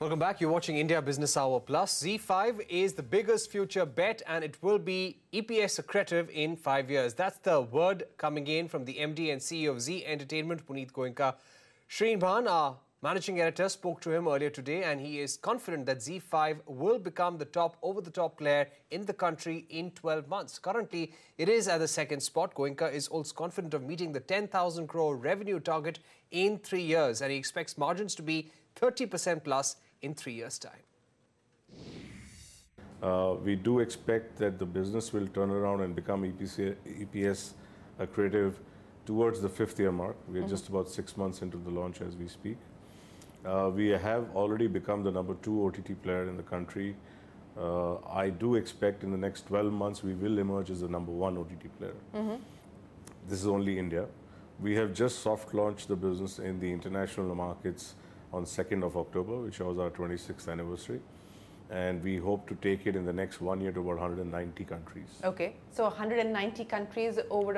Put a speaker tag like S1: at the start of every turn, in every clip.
S1: Welcome back. You're watching India Business Hour Plus. ZEE5 is the biggest future bet and it will be EPS accretive in 5 years. That's the word coming in from the MD and CEO of Zee Entertainment, Punit Goenka. Shreen Bhan, our managing editor, spoke to him earlier today and he is confident that ZEE5 will become the top over-the-top player in the country in 12 months. Currently, it is at the second spot. Goenka is also confident of meeting the 10,000 crore revenue target in 3 years and he expects margins to be 30% plus in 3 years' time.
S2: We do expect that the business will turn around and become EPS accretive towards the 5th year mark. We are just about 6 months into the launch as we speak. We have already become the #2 OTT player in the country. I do expect in the next 12 months we will emerge as the #1 OTT player. This is only India. We have just soft launched the business in the international markets on 2nd of October, which was our 26th anniversary. And we hope to take it in the next 1 year to about 190 countries.
S3: Okay, so 190 countries over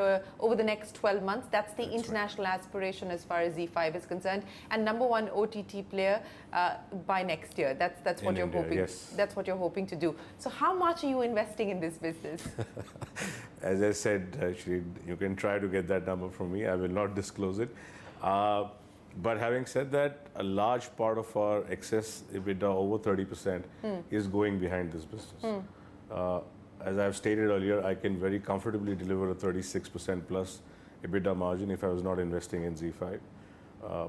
S3: the next 12 months. That's the international aspiration as far as ZEE5 is concerned. And #1 OTT player by next year. That's what you're hoping.
S2: Yes.
S3: That's what you're hoping to do. So how much are you investing in this business?
S2: As I said, actually, you can try to get that number from me. I will not disclose it. But having said that, a large part of our excess EBITDA, over 30%, is going behind this business. As I've stated earlier, I can very comfortably deliver a 36% plus EBITDA margin if I was not investing in ZEE5.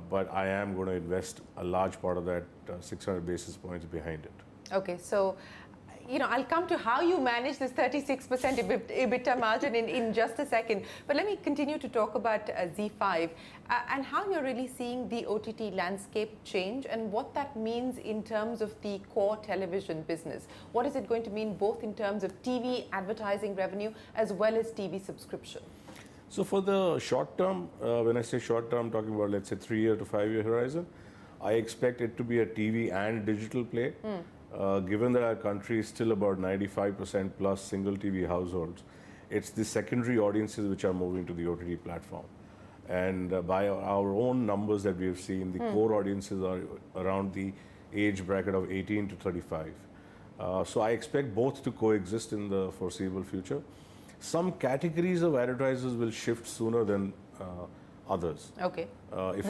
S2: But I am going to invest a large part of that 600 basis points behind it. Okay, so I'll come to how you manage this 36% EBITDA margin in just a second. But let me continue to talk about ZEE5 and how you're really seeing the OTT landscape change and what that means in terms of the core television business. What is it going to mean both in terms of TV advertising revenue as well as TV subscription? So for the short term, when I say short term, I'm talking about, let's say, 3 year to 5 year horizon, I expect it to be a TV and digital play. Given that our country is still about 95% plus single TV households, it's the secondary audiences which are moving to the OTT platform. And by our own numbers that we have seen, the core audiences are around the age bracket of 18 to 35. So I expect both to coexist in the foreseeable future. Some categories of advertisers will shift sooner than others.
S3: Okay.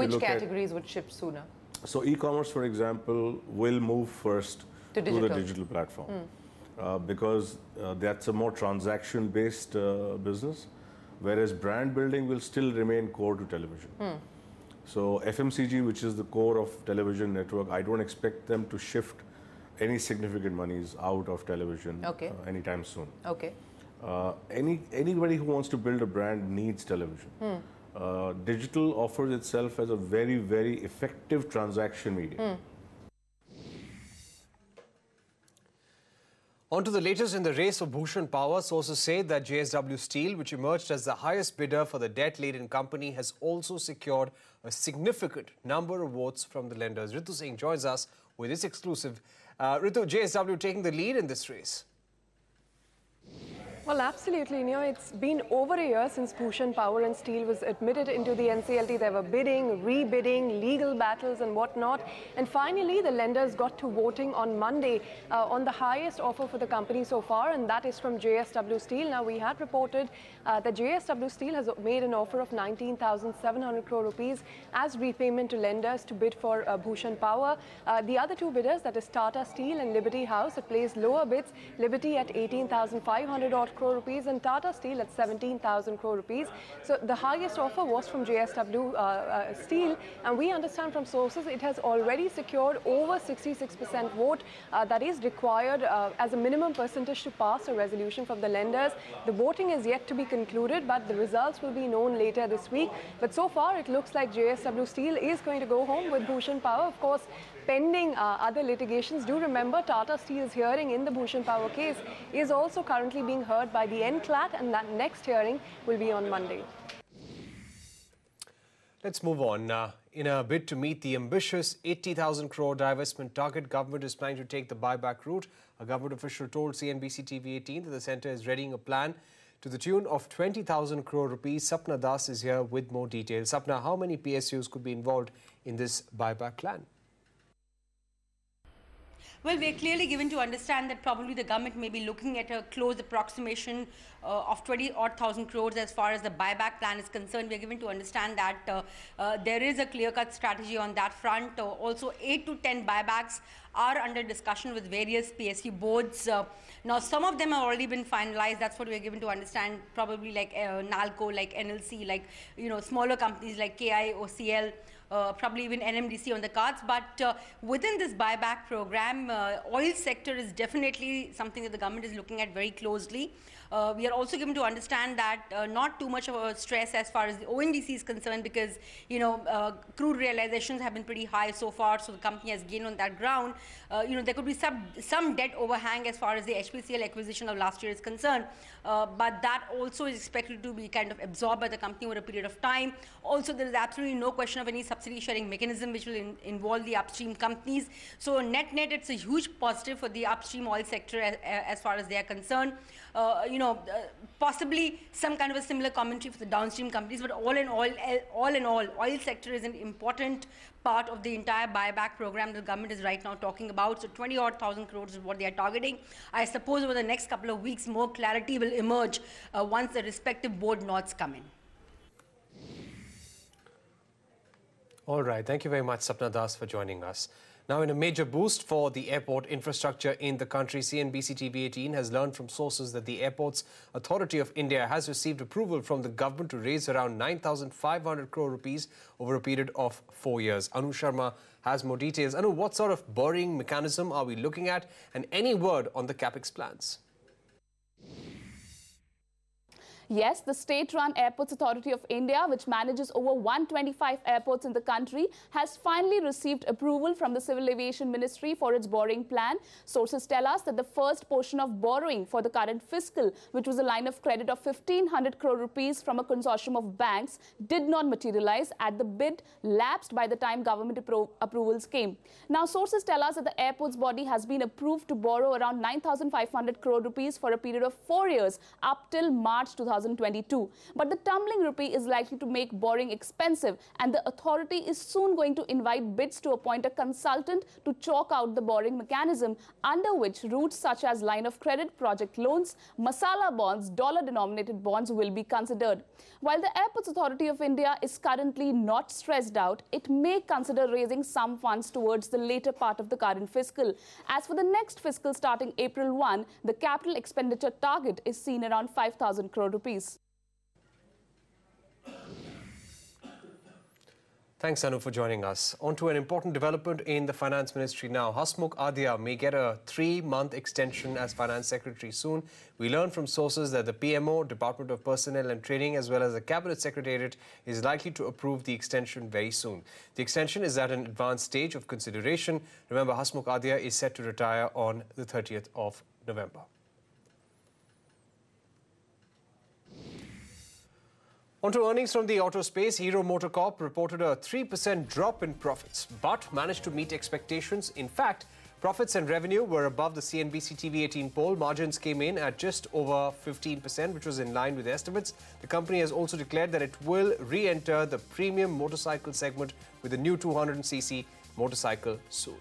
S3: Which categories would shift sooner?
S2: So e-commerce, for example, will move first to the digital platform because that's a more transaction-based business, whereas brand building will still remain core to television. So FMCG, which is the core of television network, I don't expect them to shift any significant monies out of television anytime soon.
S3: Okay.
S2: Anybody who wants to build a brand needs television. Digital offers itself as a very, very effective transaction medium.
S1: On to the latest in the race for Bhushan power. Sources say that JSW Steel, which emerged as the highest bidder for the debt-laden company, has also secured a significant number of votes from the lenders. Ritu Singh joins us with this exclusive. Ritu, JSW taking the lead in this race.
S4: Well, absolutely. It's been over a year since Bhushan Power and Steel was admitted into the NCLT. There were bidding, rebidding, legal battles and whatnot. And finally, the lenders got to voting on Monday on the highest offer for the company so far, and that is from JSW Steel. Now, we had reported that JSW Steel has made an offer of 19,700 crore rupees as repayment to lenders to bid for Bhushan Power. The other two bidders, that is Tata Steel and Liberty House, have placed lower bids. Liberty at 18,500 odd crore rupees and Tata Steel at 17,000 crore rupees. So the highest offer was from JSW Steel, and we understand from sources it has already secured over 66% vote that is required as a minimum percentage to pass a resolution from the lenders. The voting is yet to be concluded, but the results will be known later this week. But so far it looks like JSW Steel is going to go home with Bhushan Power. Of course, pending other litigations. Do remember, Tata Steel's hearing in the Bhushan Power case is also currently being heard by the NCLAT, and that next hearing will be on Monday.
S1: Let's move on. In a bid to meet the ambitious 80,000 crore divestment target, government is planning to take the buyback route. A government official told CNBC TV18 that the centre is readying a plan to the tune of 20,000 crore rupees. Sapna Das is here with more details. Sapna, how many PSUs could be involved in this buyback plan?
S5: Well, we're clearly given to understand that probably the government may be looking at a close approximation of 20,000 crores as far as the buyback plan is concerned. We're given to understand that there is a clear-cut strategy on that front. Also, 8 to 10 buybacks are under discussion with various PSU boards. Now, some of them have already been finalized. That's what we're given to understand, probably like NALCO, like NLC, like, smaller companies like KIOCL, probably even NMDC on the cards. But within this buyback program, oil sector is definitely something that the government is looking at very closely. We are also given to understand that not too much of a stress as far as the ONGC is concerned, because crude realizations have been pretty high so far, so the company has gained on that ground. There could be some debt overhang as far as the HPCL acquisition of last year is concerned, but that also is expected to be kind of absorbed by the company over a period of time. Also, there is absolutely no question of any subsidy sharing mechanism which will involve the upstream companies. So net-net, it's a huge positive for the upstream oil sector as far as they are concerned. Possibly some kind of a similar commentary for the downstream companies, but all in all, oil sector is an important part of the entire buyback program the government is right now talking about. So 20,000 crores is what they are targeting. I suppose over the next couple of weeks, more clarity will emerge once the respective board notes come in.
S1: All right. Thank you very much, Sapna Das, for joining us. Now, in a major boost for the airport infrastructure in the country, CNBC TV18 has learned from sources that the Airports Authority of India has received approval from the government to raise around 9,500 crore rupees over a period of 4 years. Anu Sharma has more details. Anu, what sort of borrowing mechanism are we looking at, and any word on the capex plans?
S6: Yes, the state-run Airports Authority of India, which manages over 125 airports in the country, has finally received approval from the Civil Aviation Ministry for its borrowing plan. Sources tell us that the first portion of borrowing for the current fiscal, which was a line of credit of 1,500 crore rupees from a consortium of banks, did not materialize as the bid lapsed by the time government approvals came. Now, sources tell us that the airports body has been approved to borrow around 9,500 crore rupees for a period of 4 years up till March 2022. But the tumbling rupee is likely to make borrowing expensive, and the authority is soon going to invite bids to appoint a consultant to chalk out the borrowing mechanism, under which routes such as line of credit, project loans, masala bonds, dollar-denominated bonds will be considered. While the Airports Authority of India is currently not stressed out, it may consider raising some funds towards the later part of the current fiscal. As for the next fiscal starting April 1, the capital expenditure target is seen around 5,000 crore rupees.
S1: Thanks, Anu, for joining us. On to an important development in the Finance Ministry now. Hasmukh Adhia may get a 3-month extension as Finance Secretary soon. We learn from sources that the PMO, Department of Personnel and Training, as well as the Cabinet Secretariat, is likely to approve the extension very soon. The extension is at an advanced stage of consideration. Remember, Hasmukh Adhia is set to retire on the 30th of November. On to earnings from the auto space. Hero MotoCorp reported a 3% drop in profits, but managed to meet expectations. In fact, profits and revenue were above the CNBC TV18 poll. Margins came in at just over 15%, which was in line with estimates. The company has also declared that it will re-enter the premium motorcycle segment with a new 200cc motorcycle soon.